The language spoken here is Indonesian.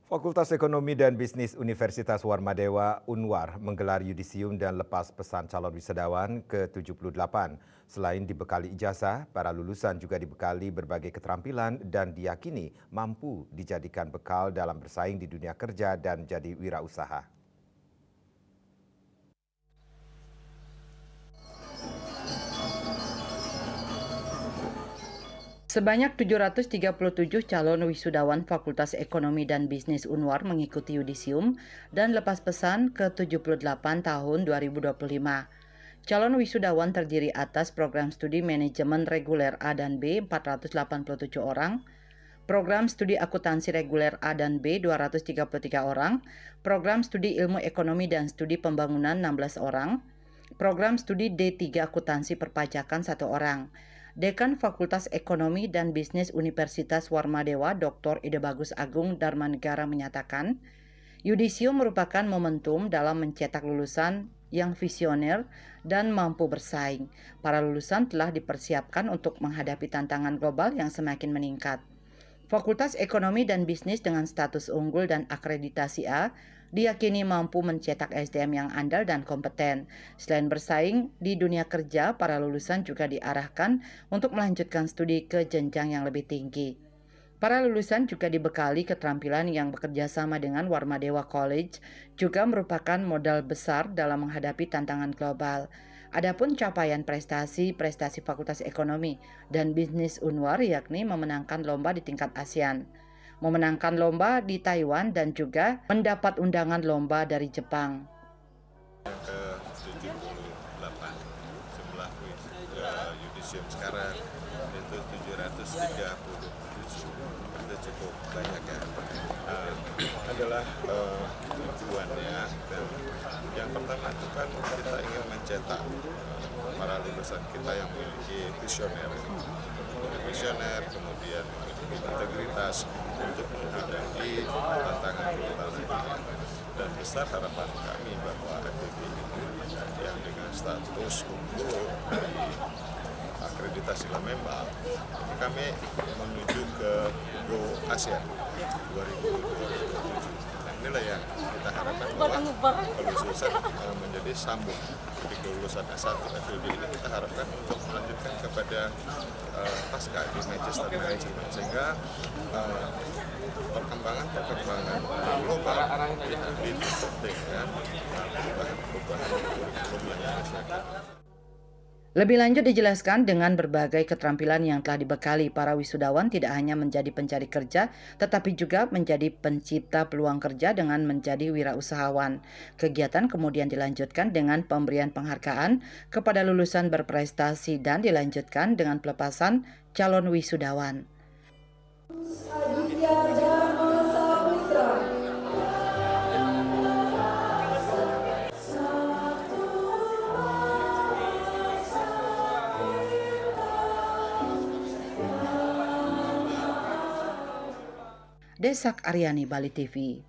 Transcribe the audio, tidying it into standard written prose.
Fakultas Ekonomi dan Bisnis Universitas Warmadewa Unwar menggelar yudisium dan lepas pesan calon wisudawan ke-78. Selain dibekali ijazah, para lulusan juga dibekali berbagai keterampilan dan diyakini mampu dijadikan bekal dalam bersaing di dunia kerja dan jadi wirausaha. Sebanyak 737 calon wisudawan Fakultas Ekonomi dan Bisnis Unwar mengikuti yudisium dan lepas pesan ke-78 tahun 2025. Calon wisudawan terdiri atas program studi manajemen reguler A dan B 487 orang, program studi akuntansi reguler A dan B 233 orang, program studi ilmu ekonomi dan studi pembangunan 16 orang, program studi D3 akuntansi perpajakan 1 orang. Dekan Fakultas Ekonomi dan Bisnis Universitas Warmadewa Dr. Ide Bagus Agung Darmanegara menyatakan, yudisium merupakan momentum dalam mencetak lulusan yang visioner dan mampu bersaing. Para lulusan telah dipersiapkan untuk menghadapi tantangan global yang semakin meningkat. Fakultas Ekonomi dan Bisnis dengan status unggul dan akreditasi A diyakini mampu mencetak SDM yang andal dan kompeten. Selain bersaing di dunia kerja, para lulusan juga diarahkan untuk melanjutkan studi ke jenjang yang lebih tinggi. Para lulusan juga dibekali keterampilan yang bekerja sama dengan Warmadewa College, juga merupakan modal besar dalam menghadapi tantangan global. Adapun capaian prestasi Fakultas Ekonomi dan Bisnis Unwar yakni memenangkan lomba di tingkat ASEAN, memenangkan lomba di Taiwan, dan juga mendapat undangan lomba dari Jepang. Ke-78 jumlah yudisium sekarang itu 737, itu cukup banyak ya. Adalah tujuannya, dan yang pertama itu kan kita ingin mencetak para lulusan kita yang memiliki visioner, kemudian integritas untuk menghadapi tantangan global lainnya. Dan besar harapan kami bahwa FEB ini yang dengan status unggul dari akreditasi Lamembal, kami menuju ke Go ASEAN 2027. Nah, inilah yang kita harapkan bahwa kelulusan menjadi sambung di kelulusan S1 FEB ini, kita harapkan untuk melanjutkan kepada pasca di Manchester Management, sehingga perkembangan global ini penting ya, perubahan kurikulum yang masyarakat. Lebih lanjut dijelaskan, dengan berbagai keterampilan yang telah dibekali, para wisudawan tidak hanya menjadi pencari kerja, tetapi juga menjadi pencipta peluang kerja dengan menjadi wirausahawan. Kegiatan kemudian dilanjutkan dengan pemberian penghargaan kepada lulusan berprestasi dan dilanjutkan dengan pelepasan calon wisudawan. Desak Aryani, Bali TV.